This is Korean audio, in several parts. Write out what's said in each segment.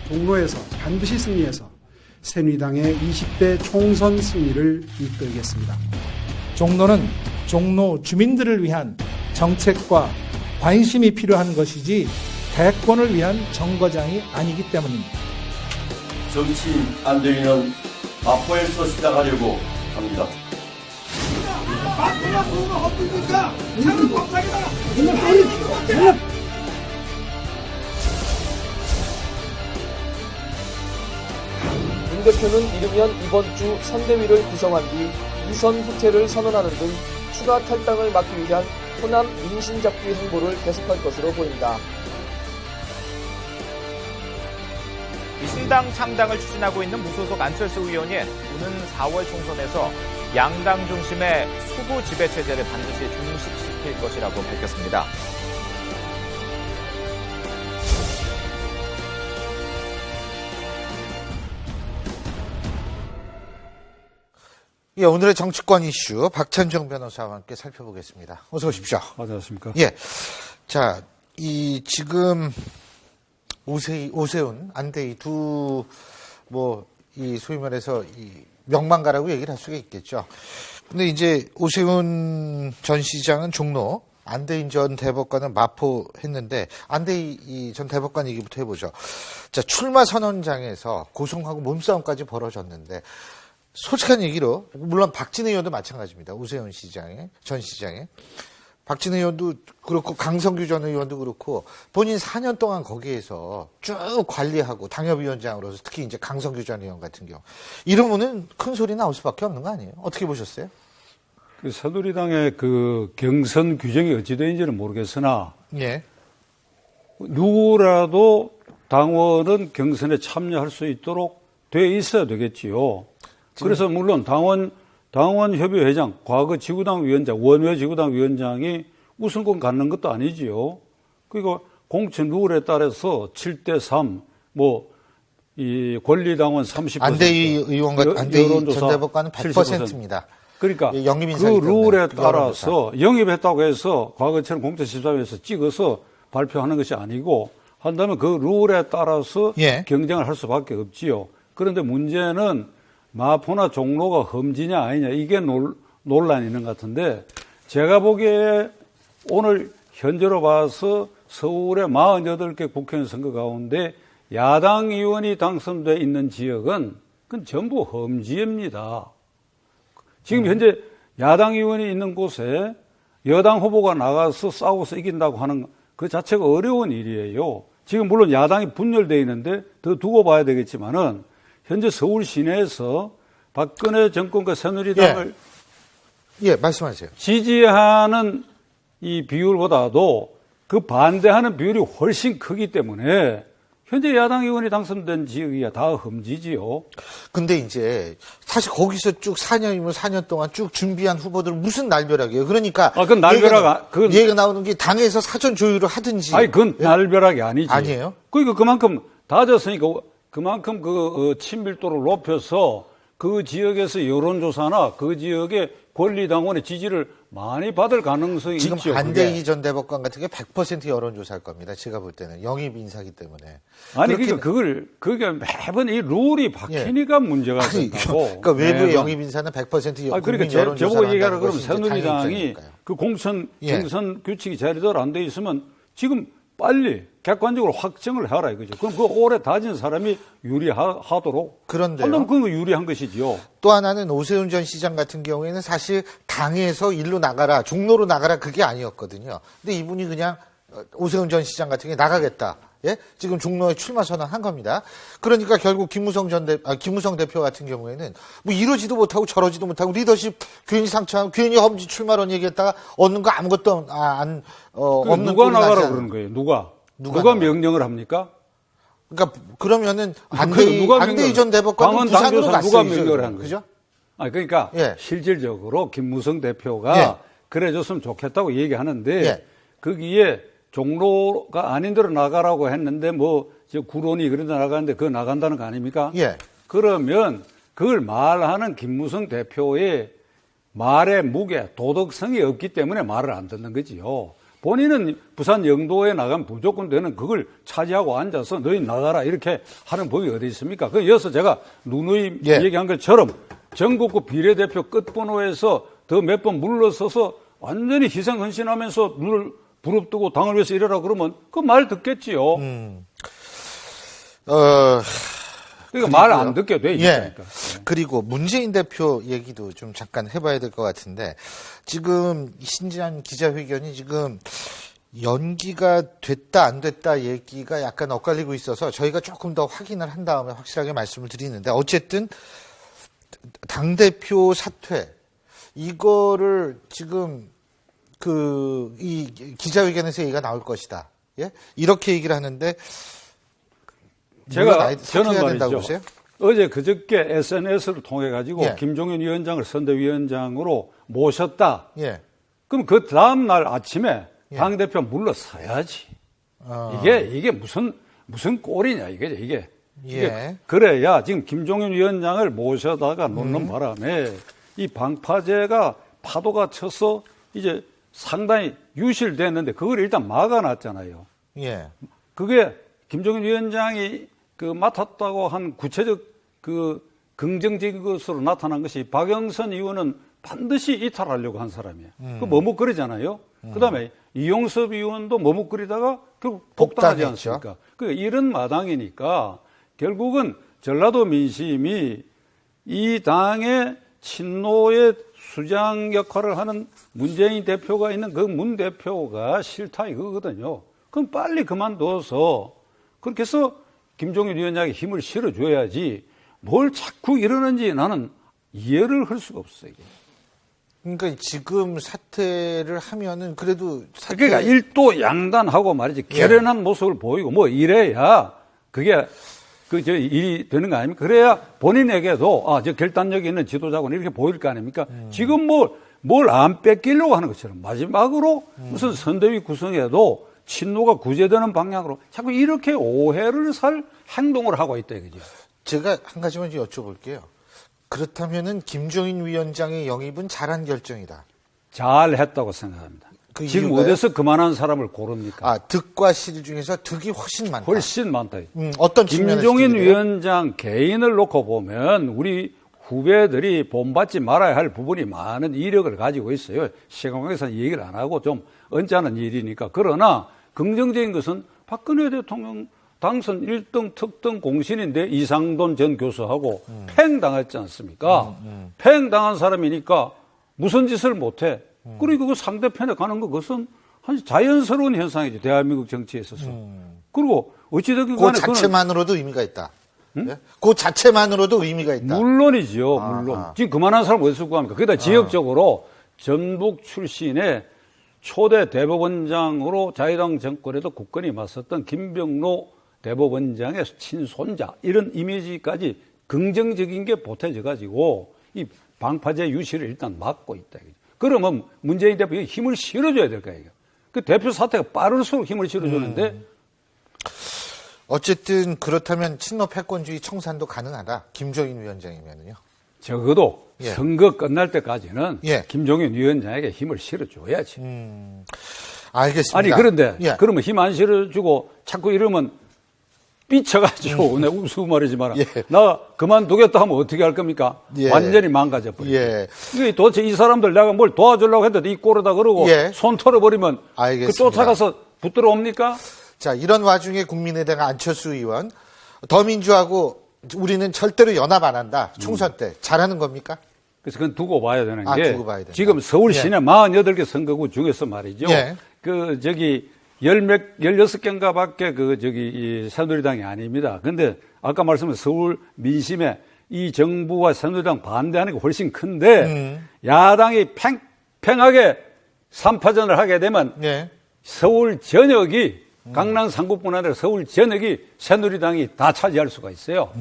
종로에서 반드시 승리해서 새누리당의 20대 총선 승리를 이끌겠습니다. 종로는 종로 주민들을 위한 정책과 관심이 필요한 것이지 대권을 위한 정거장이 아니기 때문입니다. 정치인 안대희는 마포에서 시작하려고 합니다. 마포가 뭐가 없습니까? 나는 법상이다. 문 대표는 이르면 이번 주 선대위를 구성한 뒤 이선 후퇴를 선언하는 등 추가 탈당을 막기 위한 호남 민심잡기 행보를 계속할 것으로 보인다. 신당 창당을 추진하고 있는 무소속 안철수 의원이 오는 4월 총선에서 양당 중심의 수구 지배 체제를 반드시 종식시킬 것이라고 밝혔습니다. 예, 오늘의 정치권 이슈 박찬정 변호사와 함께 살펴보겠습니다. 어서 오십시오. 안녕하십니까? 예. 자, 지금 오세훈, 안대희 소위 말해서 명망가라고 얘기를 할 수가 있겠죠. 근데 이제 오세훈 전 시장은 종로, 안대희 전 대법관은 마포 했는데, 안대희 전 대법관 얘기부터 해보죠. 자, 출마 선언장에서 고성하고 몸싸움까지 벌어졌는데, 솔직한 얘기로, 물론 박진애 의원도 마찬가지입니다. 오세훈 전 시장의. 박진애 의원도 그렇고 강성규 전 의원도 그렇고 본인 4년 동안 거기에서 쭉 관리하고 당협위원장으로서 특히 이제 강성규 전 의원 같은 경우 이러면은 큰 소리 나올 수밖에 없는 거 아니에요? 어떻게 보셨어요? 그 새누리당의 그 경선 규정이 어찌 되는지는 모르겠으나 예. 누구라도 당원은 경선에 참여할 수 있도록 돼 있어야 되겠지요. 그래서 물론 당원협의회장, 과거 지구당 위원장, 원외 지구당 위원장이 우선권 갖는 것도 아니지요. 그리고 공천 룰에 따라서 7대3, 이 권리당원 30%. 안대희 의원과 안대희 전 대법관은 100%입니다. 그러니까 그 룰에 따라서 영입했다고 해서 과거처럼 공천심사위에서 찍어서 발표하는 것이 아니고 한다면 그 룰에 따라서 경쟁을 할 수밖에 없지요. 그런데 문제는 마포나 종로가 험지냐 아니냐 이게 논란이 있는 것 같은데 제가 보기에 오늘 현재로 봐서 서울의 48개 국회의원 선거 가운데 야당 의원이 당선돼 있는 지역은 그건 전부 험지입니다. 지금 현재 야당 의원이 있는 곳에 여당 후보가 나가서 싸워서 이긴다고 하는 그 자체가 어려운 일이에요. 지금 물론 야당이 분열되어 있는데 더 두고 봐야 되겠지만은 현재 서울 시내에서 박근혜 정권과 새누리당을 말씀하세요. 지지하는 이 비율보다도 그 반대하는 비율이 훨씬 크기 때문에 현재 야당 의원이 당선된 지역이야 다 험지지요. 근데 이제 사실 거기서 쭉 4년이면 4년 동안 쭉 준비한 후보들 무슨 날벼락이에요. 그러니까 그건 날벼락 얘기가 나오는 게 당에서 사전 조율을 하든지. 아니 그건 날벼락이 아니지. 아니에요? 그러니까 그만큼 다졌으니까 그만큼 친밀도를 높여서 그 지역에서 여론조사나 그 지역의 권리당원의 지지를 많이 받을 가능성이 지금 있죠. 안대희 전 대법관 같은 게 100% 여론조사할 겁니다. 제가 볼 때는 영입 인사기 때문에. 아니 그러니까 그게 매번 이 룰이 바뀌니까 문제가 된다고. 그러니까 외부의 영입 인사는 100% 그러니까 저보고 얘기하라 그러면 새누리당이 그 경선 규칙이 제대로 안 돼 있으면 지금 빨리 객관적으로 확정을 해라 이거죠. 그럼 그 오래 다진 사람이 유리하도록. 그런데요. 그럼 그거 유리한 것이지요. 또 하나는 오세훈 전 시장 같은 경우에는 사실 당에서 일로 나가라, 종로로 나가라 그게 아니었거든요. 근데 이분이 그냥 오세훈 전 시장 같은 게 나가겠다. 예? 지금 종로에 출마 선언한 겁니다. 그러니까 결국 김무성 대표 같은 경우에는 이러지도 못하고 저러지도 못하고 리더십 괜히 상처하고 괜히 험지 출마론 얘기했다가 얻는 거 아무것도 없는 누가 나가라 그러는 거예요? 누가 명령을 합니까? 그러니까 그러면은 안대희 전 대법관은 부산으로 갔어요. 누가 명령을 한 거죠? 그죠? 그러니까 실질적으로 김무성 대표가 그래줬으면 좋겠다고 얘기하는데 거기에 종로가 아닌 데로 나가라고 했는데 구론이 그런 데 나가는데 그거 나간다는 거 아닙니까? 그러면 그걸 말하는 김무성 대표의 말의 무게, 도덕성이 없기 때문에 말을 안 듣는 거지요. 본인은 부산 영도에 나가면 무조건 되는 그걸 차지하고 앉아서 너희 나가라 이렇게 하는 법이 어디 있습니까? 이어서 제가 누누이 얘기한 것처럼 전국구 비례대표 끝번호에서 더 몇 번 물러서서 완전히 희생헌신하면서 눈을 부릅뜨고 당을 위해서 이래라 그러면 그 말 듣겠지요. 그러니까 말 안 듣게 돼 있으니까. 그리고 문재인 대표 얘기도 좀 잠깐 해봐야 될 것 같은데 지금 신지한 기자회견이 지금 연기가 됐다 안 됐다 얘기가 약간 엇갈리고 있어서 저희가 조금 더 확인을 한 다음에 확실하게 말씀을 드리는데 어쨌든 당대표 사퇴 이거를 지금 이 기자회견에서 얘기가 나올 것이다. 예? 이렇게 얘기를 하는데 제가 저는 말이죠. 보세요? 어제 그저께 SNS를 통해 가지고 김종인 위원장을 선대위원장으로 모셨다. 그럼 그 다음 날 아침에 당 대표 물러서야지. 이게 무슨 꼴이냐 이게. 그래야 지금 김종인 위원장을 모셔다가 놓는 바람에 이 방파제가 파도가 쳐서 이제 상당히 유실됐는데 그걸 일단 막아놨잖아요. 그게 김종인 위원장이 맡았다고 한 구체적 긍정적인 것으로 나타난 것이 박영선 의원은 반드시 이탈하려고 한 사람이에요. 그 머뭇거리잖아요. 그다음에 이용섭 의원도 머뭇거리다가 결국 복당하지 않습니까? 이런 마당이니까 결국은 전라도 민심이 이 당의 친노의 수장 역할을 하는 문재인 대표가 있는 그 문 대표가 싫다 이거거든요. 그럼 빨리 그만둬서 그렇게 해서 김종인 위원장에게 힘을 실어줘야지 뭘 자꾸 이러는지 나는 이해를 할 수가 없어요. 이게. 그러니까 지금 사퇴를 하면은 그래도 그러니까 일도 양단하고 말이지 결연한 모습을 보이고 뭐 이래야 그게 일이 되는 거 아닙니까? 그래야 본인에게도 저 결단력이 있는 지도자군 이렇게 보일 거 아닙니까? 지금 뭘 안 뺏기려고 하는 것처럼 마지막으로 무슨 선대위 구성에도 친노가 구제되는 방향으로 자꾸 이렇게 오해를 살 행동을 하고 있다 이거죠. 제가 한 가지만 좀 여쭤볼게요. 그렇다면은 김종인 위원장의 영입은 잘한 결정이다. 잘했다고 생각합니다. 지금 이유가요? 어디서 그만한 사람을 고릅니까? 득과 실 중에서 득이 훨씬 많다. 훨씬 많다. 어떤 측면에서 김종인 위원장 개인을 놓고 보면 우리 후배들이 본받지 말아야 할 부분이 많은 이력을 가지고 있어요. 시간관계상 얘기를 안 하고 좀 언짢은 일이니까. 그러나 긍정적인 것은 박근혜 대통령 당선 1등 특등 공신인데 이상돈 전 교수하고 팽당했지 않습니까? 팽당한 사람이니까 무슨 짓을 못해. 그리고 그 상대편에 가는 거 그것은 자연스러운 현상이죠. 대한민국 정치에 있어서. 그리고 어찌됐든 간에 그 자체만으로도 의미가 있다. 그 자체만으로도 의미가 있다. 물론이죠. 물론. 지금 그만한 사람 어디서 구합니까? 거기다 지역적으로 전북 출신의 초대 대법원장으로 자유당 정권에도 굳건히 맞섰던 김병로 대법원장의 친손자 이런 이미지까지 긍정적인 게 보태져 가지고 이 방파제 유실을 일단 막고 있다. 그러면 문재인 대표에 힘을 실어줘야 될 거예요. 그 대표 사태가 빠를수록 힘을 실어주는데 어쨌든 그렇다면 친노 패권주의 청산도 가능하다. 김종인 위원장이면요. 적어도 선거 끝날 때까지는 김종인 위원장에게 힘을 실어줘야지. 알겠습니다. 아니 그런데 그러면 힘 안 실어주고 자꾸 이러면 삐쳐가지고 내 우스운 말이지 마라. 나 그만두겠다 하면 어떻게 할 겁니까? 완전히 망가져버리죠. 도대체 이 사람들 내가 뭘 도와주려고 했는데 이 꼴에다 그러고 손 털어버리면 그 쫓아가서 붙들어 옵니까? 자, 이런 와중에 국민의당 안철수 의원 더민주하고 우리는 절대로 연합 안 한다. 총선 때 잘하는 겁니까? 그래서 그건 두고 봐야 되는 게 지금 서울 시내 48개 선거구 중에서 말이죠. 16개인가 밖에 이 새누리당이 아닙니다. 근데 아까 말씀하신 서울 민심에 이 정부와 새누리당 반대하는 게 훨씬 큰데 야당이 팽팽하게 3파전을 하게 되면 서울 전역이 강남 상구뿐 아니라 서울 전역이 새누리당이 다 차지할 수가 있어요.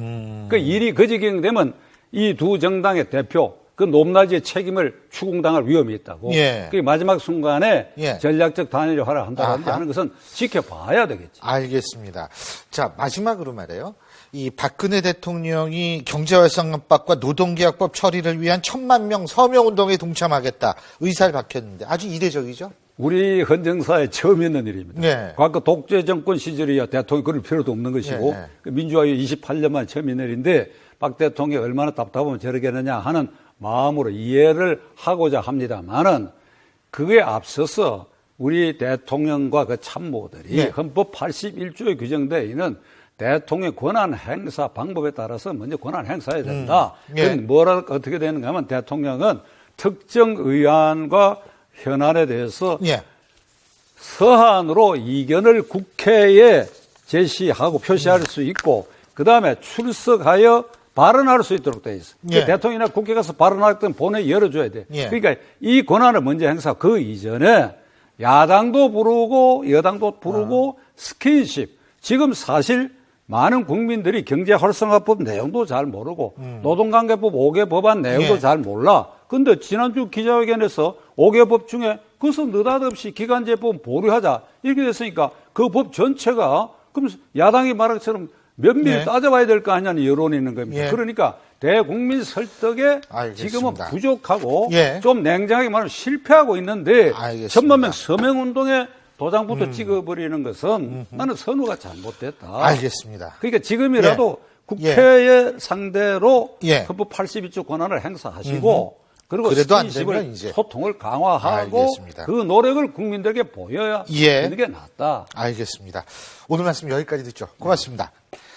그 일이 거지경되면 이 두 정당의 대표 그 높낮이의 책임을 추궁당할 위험이 있다고. 그 마지막 순간에 전략적 단일화를 한다든지 하는 것은 지켜봐야 되겠지. 알겠습니다. 자, 마지막으로 말해요. 이 박근혜 대통령이 경제활성화법과 노동계약법 처리를 위한 1,000만 명 서명운동에 동참하겠다. 의사를 밝혔는데 아주 이례적이죠? 우리 헌정사에 처음 있는 일입니다. 네. 과거 독재 정권 시절이야 대통령이 그럴 필요도 없는 것이고 네. 민주화에 28년 만에 처음 있는 일인데 박 대통령이 얼마나 답답하면 저렇게 하느냐 하는 마음으로 이해를 하고자 합니다만은 그에 앞서서 우리 대통령과 그 참모들이 네. 헌법 81조에 규정되어 있는 대통령 권한 행사 방법에 따라서 먼저 권한 행사해야 된다. 그건 뭐라 어떻게 되는가 하면 대통령은 특정 의안과 현안에 대해서 서한으로 이견을 국회에 제시하고 표시할 수 있고 그다음에 출석하여 발언할 수 있도록 되어 있어. 대통령이나 국회 가서 발언할 때는 본회의 열어줘야 돼. 그러니까 이 권한을 먼저 행사하고 그 이전에 야당도 부르고 여당도 부르고 스킨십. 지금 사실 많은 국민들이 경제활성화법 내용도 잘 모르고 노동관계법 5개 법안 내용도 잘 몰라. 근데 지난주 기자회견에서 5개 법 중에 그것은 느닷없이 기간제법 보류하자 이렇게 됐으니까 그 법 전체가 그럼 야당이 말한 것처럼 면밀히 따져봐야 될 거 아니냐는 여론이 있는 겁니다. 그러니까 대국민 설득에 지금은 부족하고 좀 냉정하게 말하면 실패하고 있는데 천만 명 서명운동에 도장부터 찍어버리는 것은 나는 선우가 잘못됐다. 알겠습니다. 그러니까 지금이라도 국회의 상대로 헌법 81조 권한을 행사하시고 그리고 그래도 안 되면 이제 소통을 강화하고 그 노력을 국민들에게 보여야 되는 게 낫다. 알겠습니다. 오늘 말씀 여기까지 듣죠. 고맙습니다.